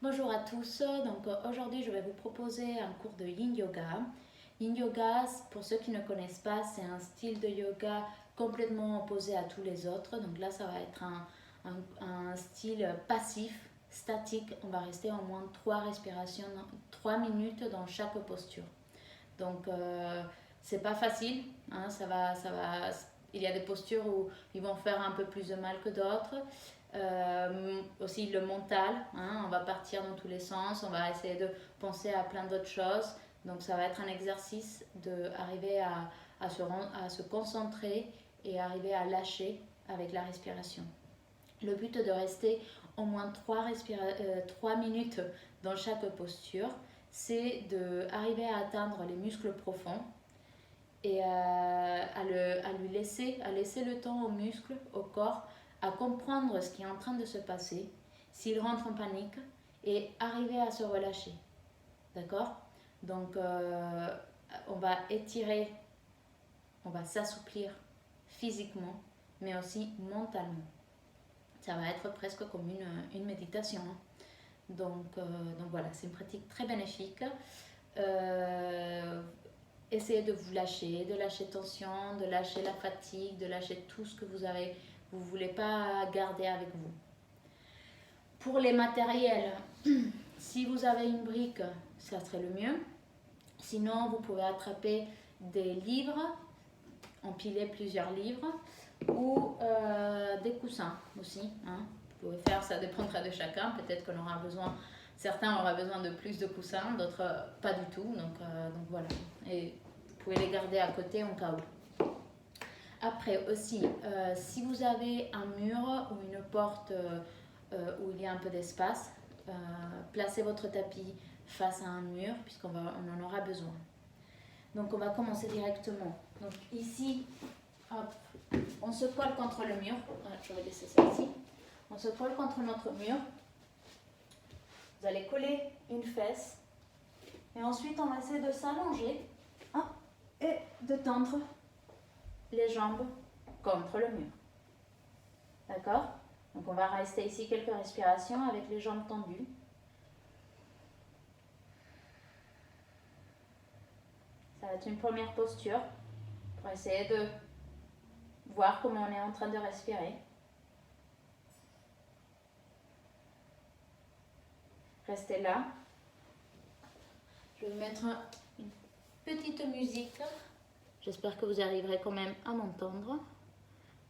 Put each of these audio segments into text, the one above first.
Bonjour à tous, donc aujourd'hui je vais vous proposer un cours de Yin Yoga. Yin Yoga, pour ceux qui ne connaissent pas, c'est un style de yoga complètement opposé à tous les autres. Donc là ça va être un style passif, statique. On va rester au moins 3 respirations, 3 minutes dans chaque posture. Donc c'est pas facile, hein, il y a des postures où ils vont faire un peu plus de mal que d'autres. Aussi le mental, hein, on va partir dans tous les sens, on va essayer de penser à plein d'autres choses. Donc ça va être un exercice d'arriver à se concentrer et arriver à lâcher avec la respiration. Le but est de rester au moins 3 minutes dans chaque posture, c'est d'arriver à atteindre les muscles profonds et à laisser le temps aux muscles, au corps, à comprendre ce qui est en train de se passer, s'il rentre en panique, et arriver à se relâcher. D'accord? Donc, on va étirer, on va s'assouplir physiquement, mais aussi mentalement. Ça va être presque comme une méditation. Donc voilà, c'est une pratique très bénéfique. Essayez de vous lâcher, de lâcher tension, de lâcher la fatigue, de lâcher tout ce que vous ne voulez pas garder avec vous. Pour les matériels, si vous avez une brique, ça serait le mieux. Sinon, vous pouvez attraper des livres, empiler plusieurs livres, ou des coussins aussi. Hein. Vous pouvez faire, ça dépendra de chacun. Peut-être qu'on aura besoin, certains auront besoin de plus de coussins, d'autres pas du tout. Donc voilà. Et vous pouvez les garder à côté en cas où. Après aussi, si vous avez un mur ou une porte où il y a un peu d'espace, placez votre tapis face à un mur puisqu'on en aura besoin. Donc on va commencer directement. Donc ici, hop, on se colle contre le mur. Je vais laisser ça ici. On se colle contre notre mur. Vous allez coller une fesse. Et ensuite, on va essayer de s'allonger et de tendre les jambes contre le mur. D'accord? Donc on va rester ici quelques respirations avec les jambes tendues. Ça va être une première posture pour essayer de voir comment on est en train de respirer. Restez là. Je vais mettre une petite musique. J'espère que vous arriverez quand même à m'entendre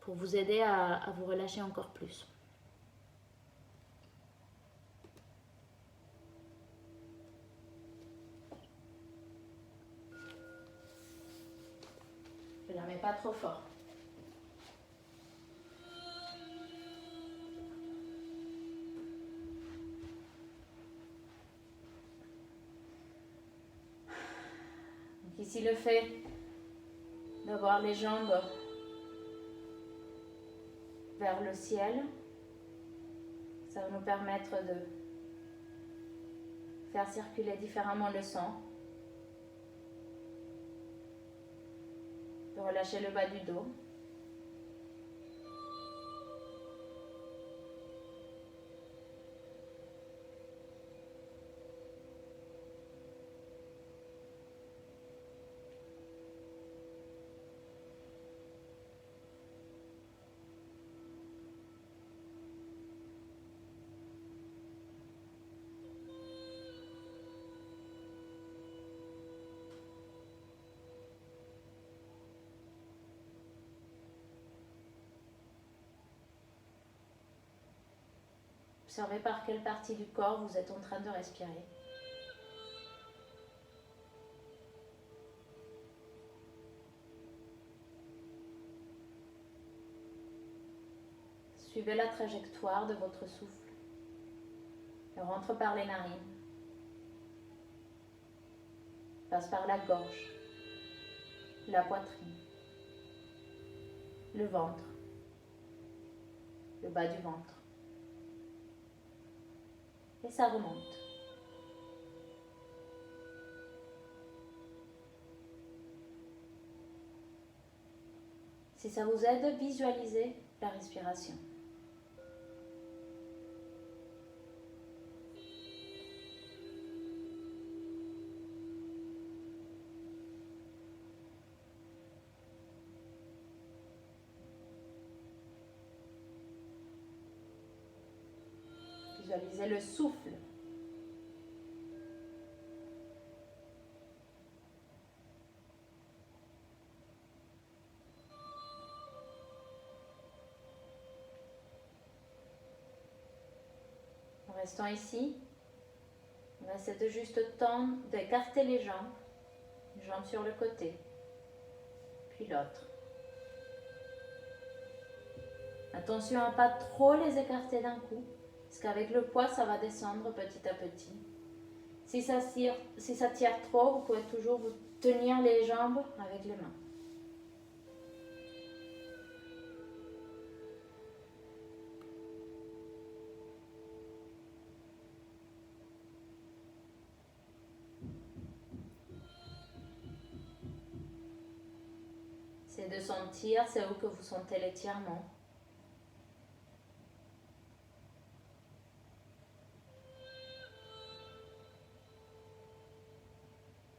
pour vous aider à vous relâcher encore plus. Je ne la mets pas trop fort. Donc ici, le fait d'avoir les jambes vers le ciel, ça va nous permettre de faire circuler différemment le sang, de relâcher le bas du dos. Observez par quelle partie du corps vous êtes en train de respirer. Suivez la trajectoire de votre souffle. Il rentre par les narines, passe par la gorge, la poitrine, le ventre, le bas du ventre. Et ça remonte. Si ça vous aide, visualisez la respiration. Visualisez le souffle. Restons ici. On va essayer de juste tendre, d'écarter les jambes sur le côté, puis l'autre. Attention à ne pas trop les écarter d'un coup, parce qu'avec le poids, ça va descendre petit à petit. Si ça tire trop, vous pouvez toujours vous tenir les jambes avec les mains. C'est de sentir, c'est où que vous sentez l'étirement.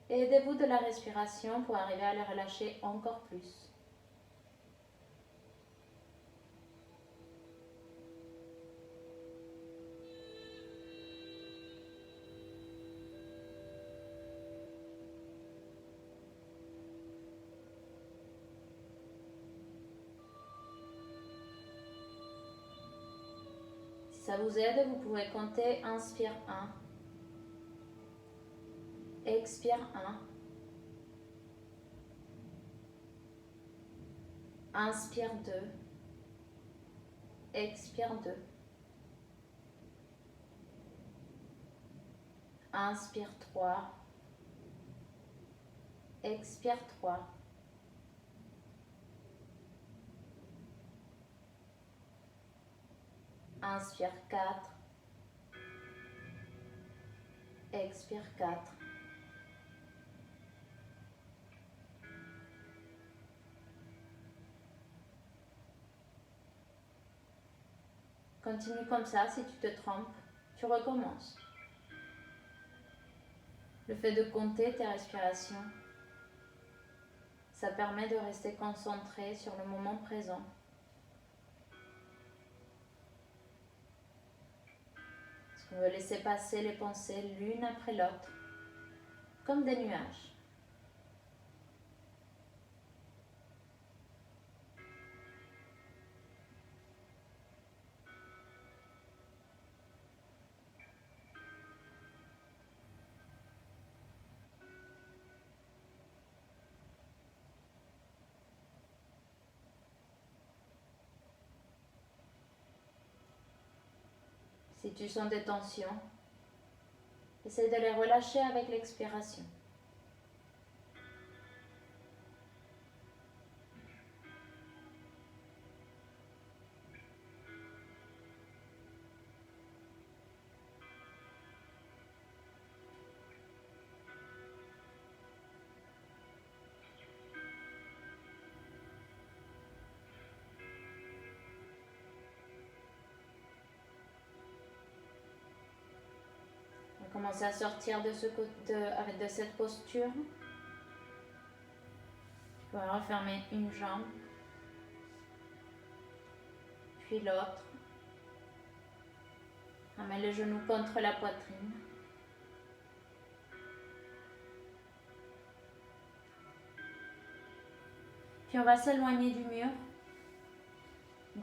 Et aidez-vous de la respiration pour arriver à les relâcher encore plus. Si ça vous aide, vous pouvez compter inspire 1, expire 1, inspire 2, expire 2, inspire 3, expire 3, inspire 4, expire 4. Continue comme ça, si tu te trompes, tu recommences. Le fait de compter tes respirations, ça permet de rester concentré sur le moment présent. Parce qu'on veut laisser passer les pensées l'une après l'autre, comme des nuages. Si tu sens des tensions, essaie de les relâcher avec l'expiration. Commencez à sortir de cette posture. Tu peux refermer une jambe, puis l'autre. Ramène les genoux contre la poitrine. Puis on va s'éloigner du mur.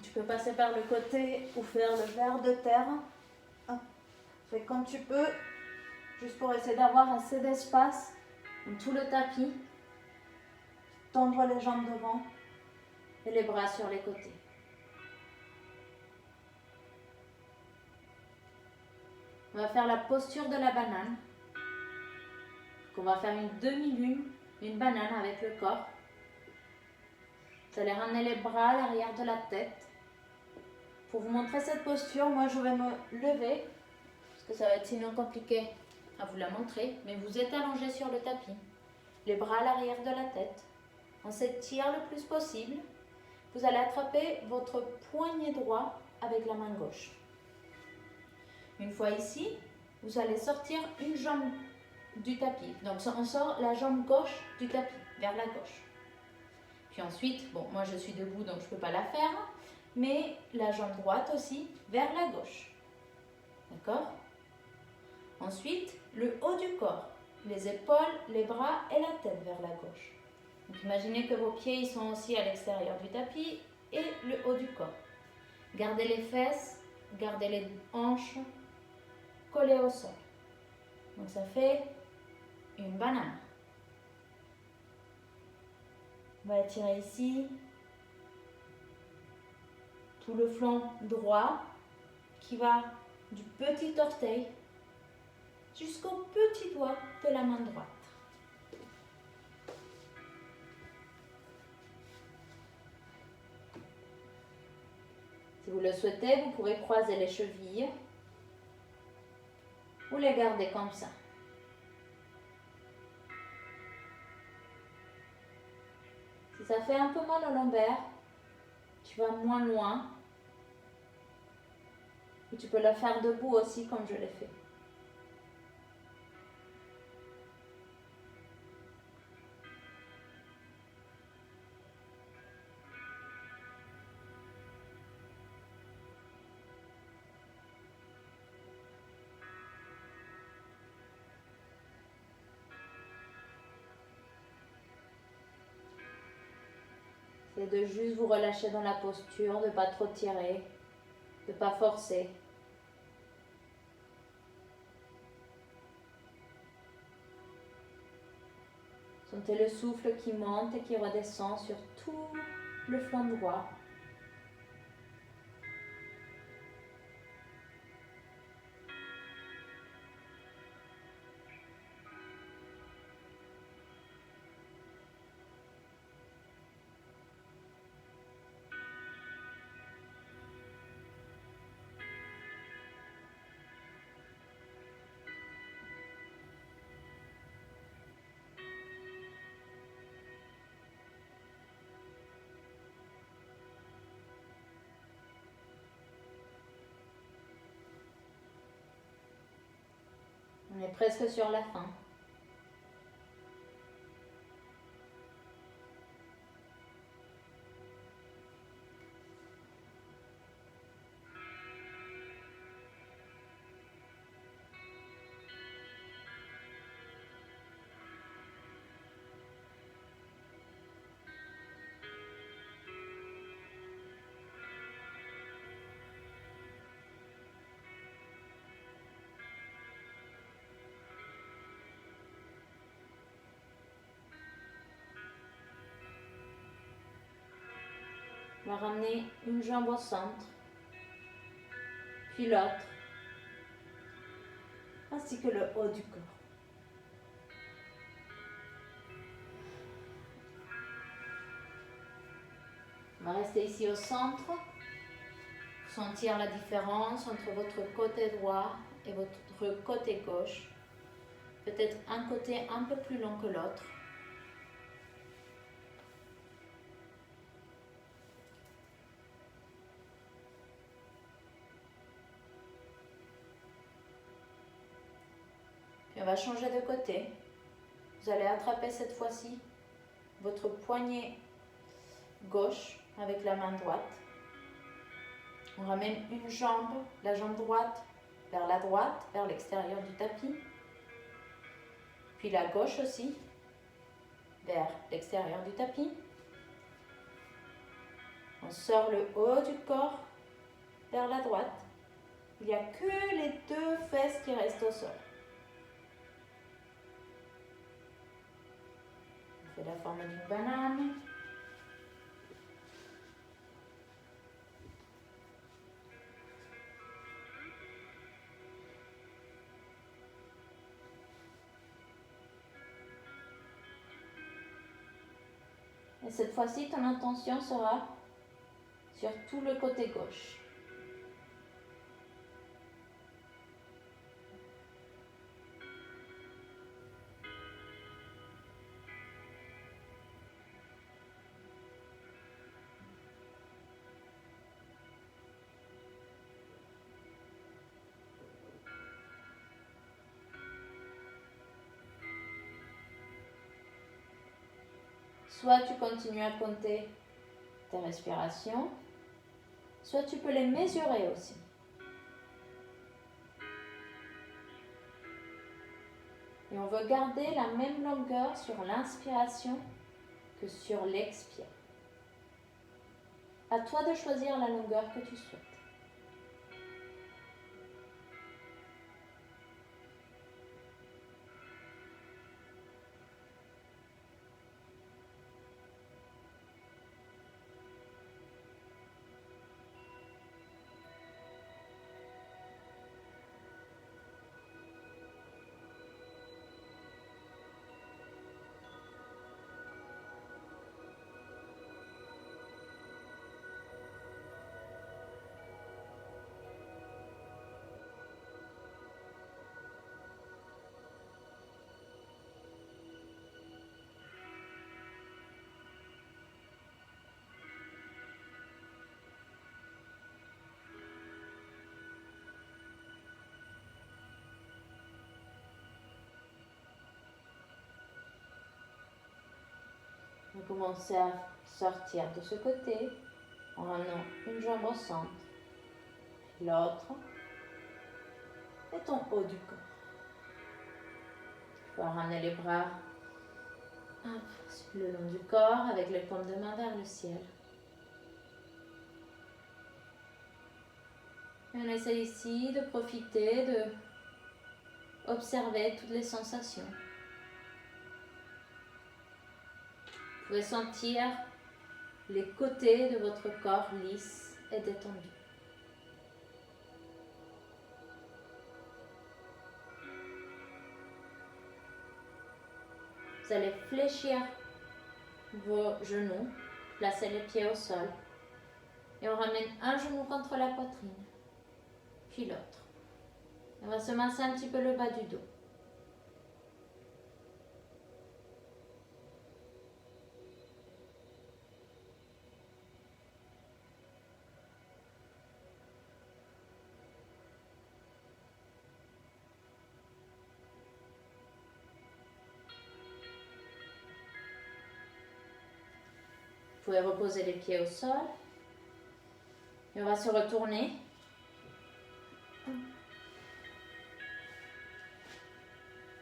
Tu peux passer par le côté ou faire le ver de terre. Fais comme tu peux. Juste pour essayer d'avoir assez d'espace dans tout le tapis. Tendre les jambes devant et les bras sur les côtés. On va faire la posture de la banane. On va faire une demi-lune, une banane avec le corps. Vous allez ramener les bras à l'arrière de la tête. Pour vous montrer cette posture, moi je vais me lever, parce que ça va être sinon compliqué à vous la montrer, mais vous êtes allongé sur le tapis, les bras à l'arrière de la tête. On s'étire le plus possible. Vous allez attraper votre poignet droit avec la main gauche. Une fois ici, vous allez sortir une jambe du tapis. Donc on sort la jambe gauche du tapis, vers la gauche. Puis ensuite, bon, moi je suis debout donc je ne peux pas la faire, mais la jambe droite aussi, vers la gauche. D'accord? Ensuite, le haut du corps, les épaules, les bras et la tête vers la gauche. Donc, imaginez que vos pieds ils sont aussi à l'extérieur du tapis et le haut du corps. Gardez les fesses, gardez les hanches collées au sol. Donc ça fait une banane. On va étirer ici tout le flanc droit qui va du petit orteil jusqu'au petit doigt de la main droite. Si vous le souhaitez, vous pourrez croiser les chevilles ou les garder comme ça. Si ça fait un peu mal au lombaire, tu vas moins loin. Ou tu peux le faire debout aussi comme je l'ai fait. C'est de juste vous relâcher dans la posture, de ne pas trop tirer, de ne pas forcer. Sentez le souffle qui monte et qui redescend sur tout le flanc droit. On est presque sur la fin. On va ramener une jambe au centre, puis l'autre, ainsi que le haut du corps. On va rester ici au centre, pour sentir la différence entre votre côté droit et votre côté gauche. Peut-être un côté un peu plus long que l'autre. Puis on va changer de côté. Vous allez attraper cette fois-ci votre poignet gauche avec la main droite. On ramène une jambe, la jambe droite vers l'extérieur du tapis. Puis la gauche aussi, vers l'extérieur du tapis. On sort le haut du corps vers la droite. Il n'y a que les deux fesses qui restent au sol. On fait la forme d'une banane. Et cette fois-ci, ton intention sera sur tout le côté gauche. Soit tu continues à compter tes respirations, soit tu peux les mesurer aussi. Et on veut garder la même longueur sur l'inspiration que sur l'expire. À toi de choisir la longueur que tu souhaites. On va commencer à sortir de ce côté en ramenant une jambe au centre, l'autre est en haut du corps. Tu vas ramener les bras le long du corps avec les paumes de main vers le ciel. Et on essaie ici de profiter, de observer toutes les sensations. Vous pouvez sentir les côtés de votre corps lisses et détendus. Vous allez fléchir vos genoux, placer les pieds au sol et on ramène un genou contre la poitrine, puis l'autre. On va se masser un petit peu le bas du dos. Vous pouvez reposer les pieds au sol. Et on va se retourner.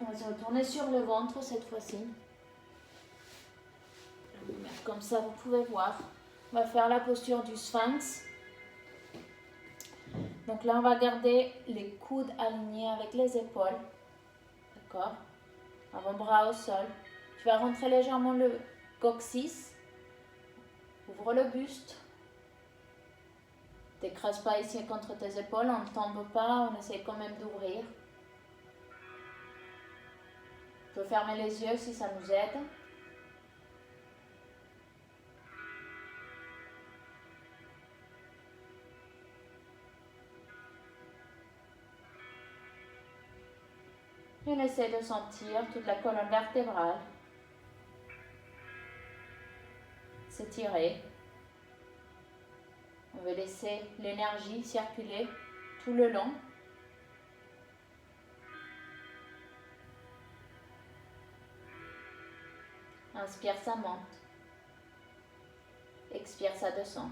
On va se retourner sur le ventre cette fois-ci. Comme ça, vous pouvez voir. On va faire la posture du sphinx. Donc là, on va garder les coudes alignés avec les épaules. D'accord? Avant-bras au sol. Tu vas rentrer légèrement le coccyx. Ouvre le buste. T'écrase pas ici contre tes épaules, on ne tombe pas, on essaie quand même d'ouvrir. Tu peux fermer les yeux si ça nous aide. Et on essaie de sentir toute la colonne vertébrale s'étirer. On veut laisser l'énergie circuler tout le long. Inspire, ça monte. Expire, ça descend.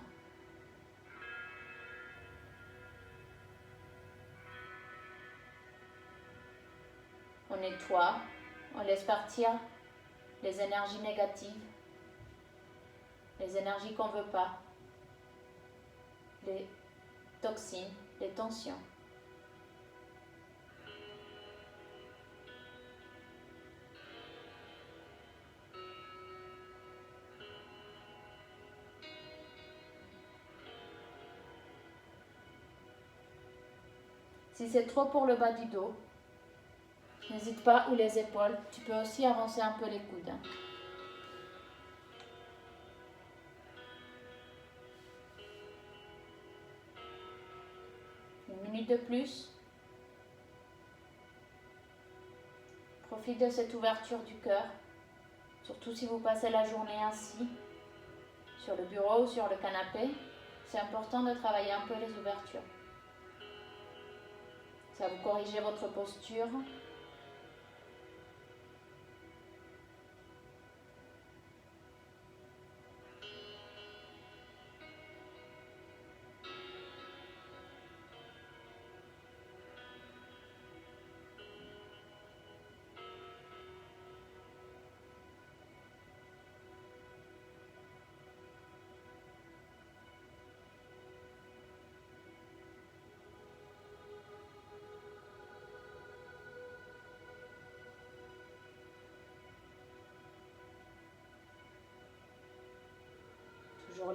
On nettoie, on laisse partir les énergies négatives, les énergies qu'on ne veut pas, les toxines, les tensions. Si c'est trop pour le bas du dos, n'hésite pas, ou les épaules, tu peux aussi avancer un peu les coudes. Une minute de plus. Profite de cette ouverture du cœur, surtout si vous passez la journée ainsi, sur le bureau ou sur le canapé. C'est important de travailler un peu les ouvertures. Ça va vous corriger votre posture.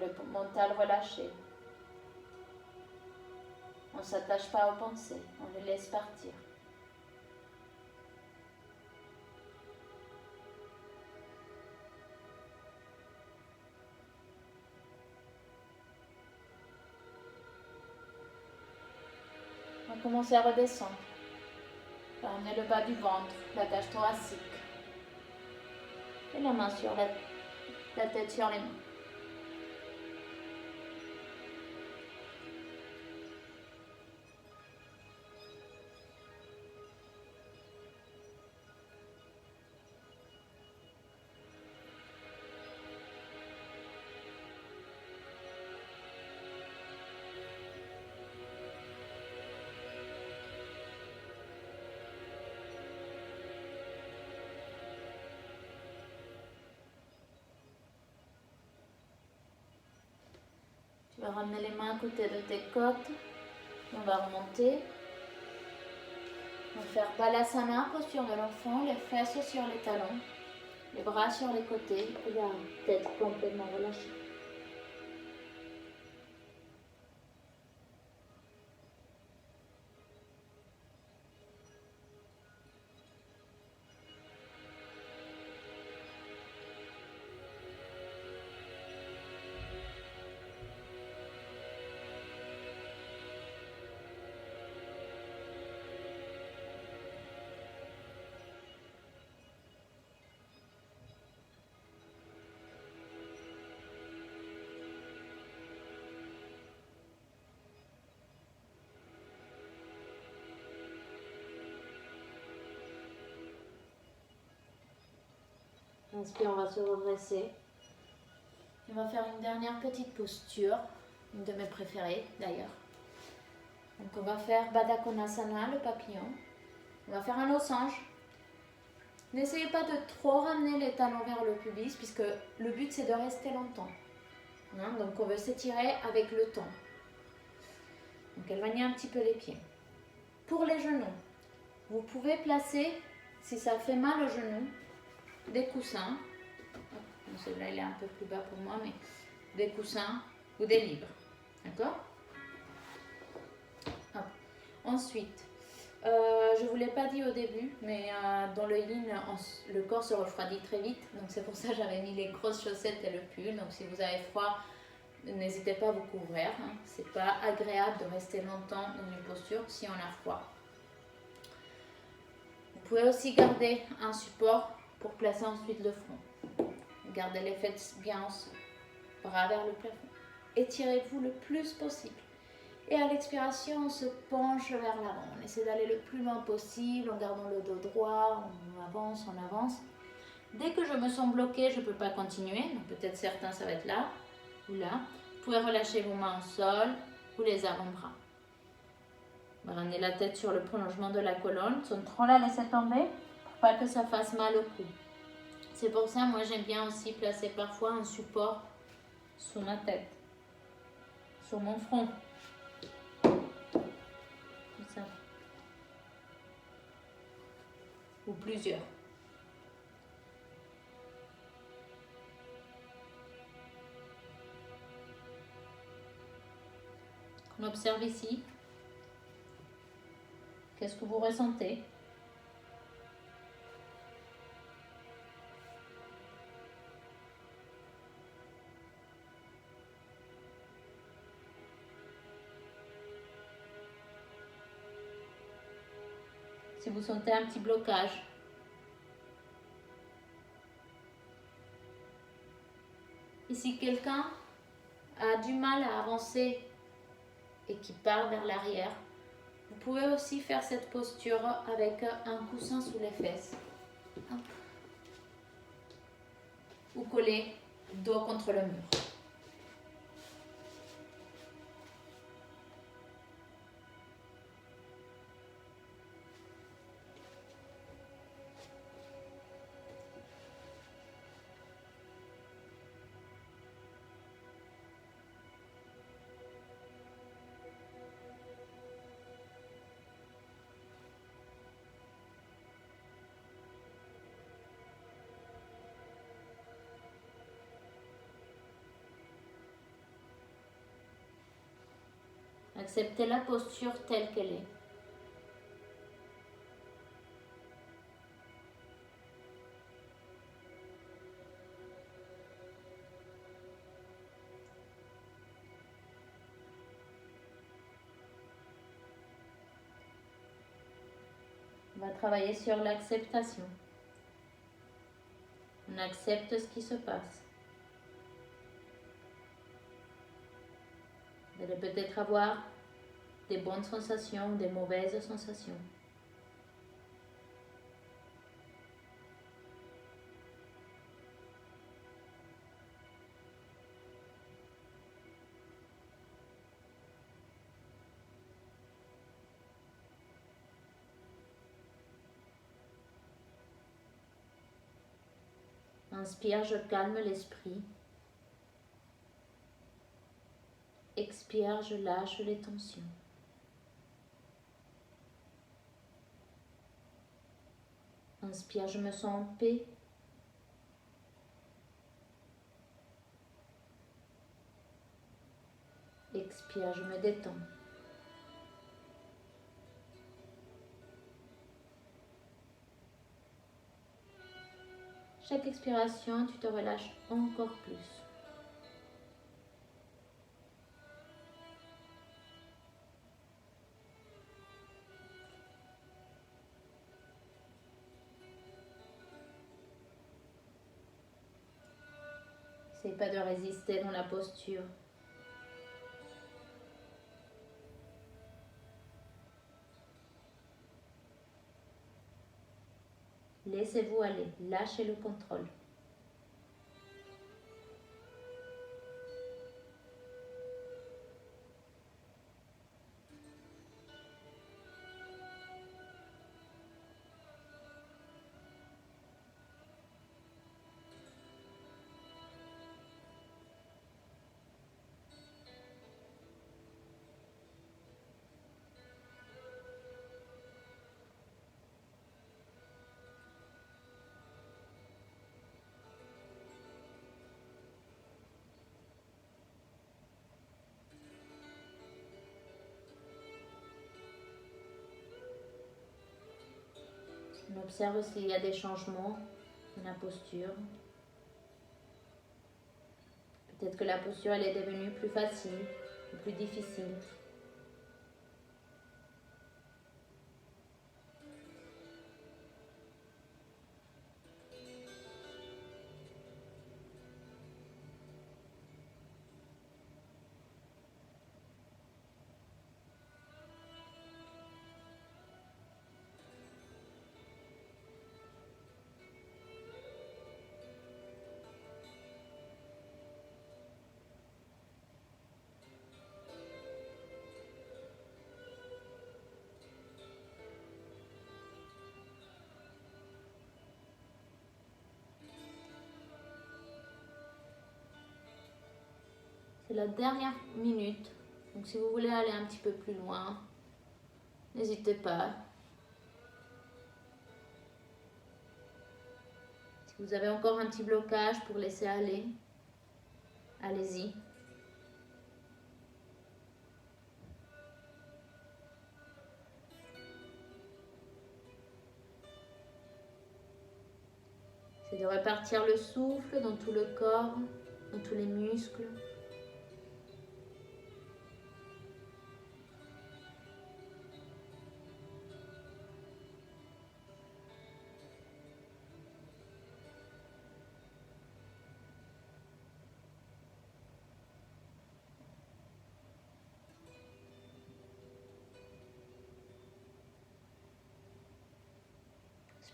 le mental relâché. On ne s'attache pas aux pensées, on les laisse partir. On va commencer à redescendre. Ramener le bas du ventre, la cage thoracique. Et la main sur la tête sur les mains. Tu vas ramener les mains à côté de tes côtes. On va remonter. On va faire Balasana, posture de l'enfant, les fesses sur les talons, les bras sur les côtés et la tête complètement relâchée. Inspire, on va se redresser. On va faire une dernière petite posture, une de mes préférées d'ailleurs. Donc on va faire Baddha Konasana, le papillon. On va faire un losange. N'essayez pas de trop ramener les talons vers le pubis puisque le but c'est de rester longtemps. Donc on veut s'étirer avec le temps. Donc éloignez un petit peu les pieds. Pour les genoux, vous pouvez placer, si ça fait mal aux genoux, des coussins. Celui-là il est un peu plus bas pour moi, mais des coussins ou des livres. D'accord? Ensuite, je ne vous l'ai pas dit au début, mais dans le yin, le corps se refroidit très vite. Donc c'est pour ça que j'avais mis les grosses chaussettes et le pull. Donc si vous avez froid, n'hésitez pas à vous couvrir. C'est pas agréable de rester longtemps dans une posture si on a froid. Vous pouvez aussi garder un support pour placer ensuite le front. Gardez les fesses bien ensemble, bras vers le plafond. Étirez-vous le plus possible. Et à l'expiration, on se penche vers l'avant. On essaie d'aller le plus loin possible en gardant le dos droit. On avance, on avance. Dès que je me sens bloquée, je ne peux pas continuer. Donc peut-être certains, ça va être là ou là. Vous pouvez relâcher vos mains au sol ou les avant-bras. Ramenez la tête sur le prolongement de la colonne, sans trop la laisser tomber pour pas que ça fasse mal au cou. C'est pour ça, moi j'aime bien aussi placer parfois un support sous ma tête, sur mon front. Comme ça. Ou plusieurs. On observe ici. Qu'est-ce que vous ressentez? Si vous sentez un petit blocage. Et si quelqu'un a du mal à avancer et qui part vers l'arrière, vous pouvez aussi faire cette posture avec un coussin sous les fesses. Hop. Ou coller dos contre le mur. Acceptez la posture telle qu'elle est. On va travailler sur l'acceptation. On accepte ce qui se passe. Vous allez peut-être avoir des bonnes sensations ou des mauvaises sensations. Inspire, je calme l'esprit. Expire, je lâche les tensions. Inspire, je me sens en paix. Expire, je me détends. Chaque expiration, tu te relâches encore plus. N'essaye pas de résister dans la posture. Laissez-vous aller, lâchez le contrôle. On observe s'il y a des changements dans la posture. Peut-être que la posture elle est devenue plus facile ou plus difficile. C'est la dernière minute, donc si vous voulez aller un petit peu plus loin, n'hésitez pas. Si vous avez encore un petit blocage pour laisser aller, allez-y. C'est de répartir le souffle dans tout le corps, dans tous les muscles.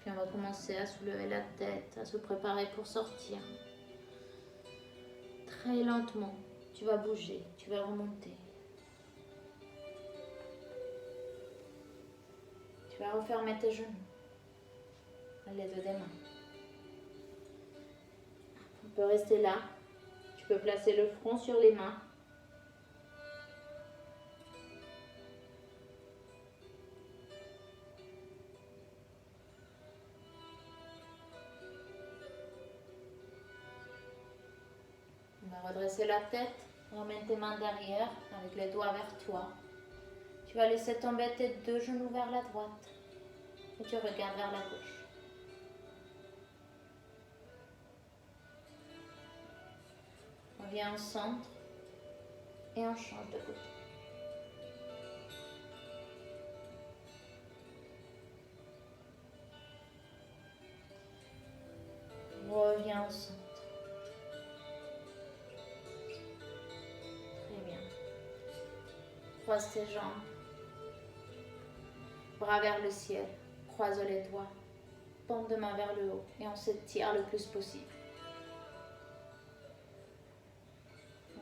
Puis on va commencer à soulever la tête, à se préparer pour sortir. Très lentement, tu vas bouger, tu vas remonter. Tu vas refermer tes genoux à l'aide des mains. On peut rester là. Tu peux placer le front sur les mains. On va redresser la tête, ramène tes mains derrière avec les doigts vers toi. Tu vas laisser tomber tes deux genoux vers la droite et tu regardes vers la gauche. On vient au centre et on change de côté. Reviens au centre. Très bien. Croise tes jambes. Bras vers le ciel. Croise les doigts. Paume de main vers le haut et on s'étire le plus possible.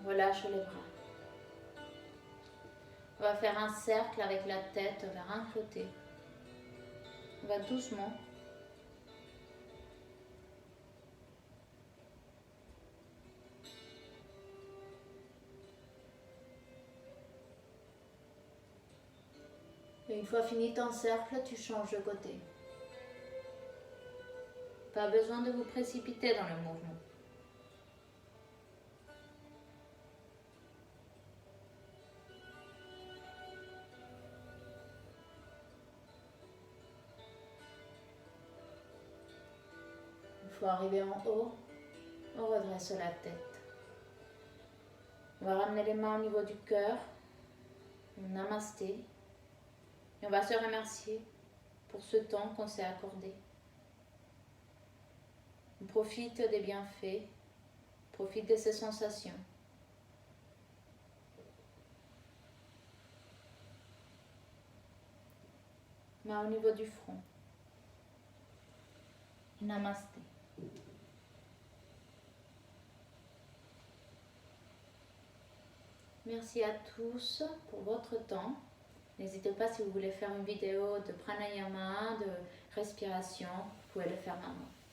On relâche les bras. On va faire un cercle avec la tête vers un côté. On va doucement. Et une fois fini ton cercle, tu changes de côté. Pas besoin de vous précipiter dans le mouvement. Une fois arrivé en haut, on redresse la tête. On va ramener les mains au niveau du cœur. Namasté. Et on va se remercier pour ce temps qu'on s'est accordé. On profite des bienfaits, profite de ces sensations. Main au niveau du front. Namasté. Merci à tous pour votre temps. N'hésitez pas si vous voulez faire une vidéo de pranayama, de respiration, vous pouvez le faire maintenant.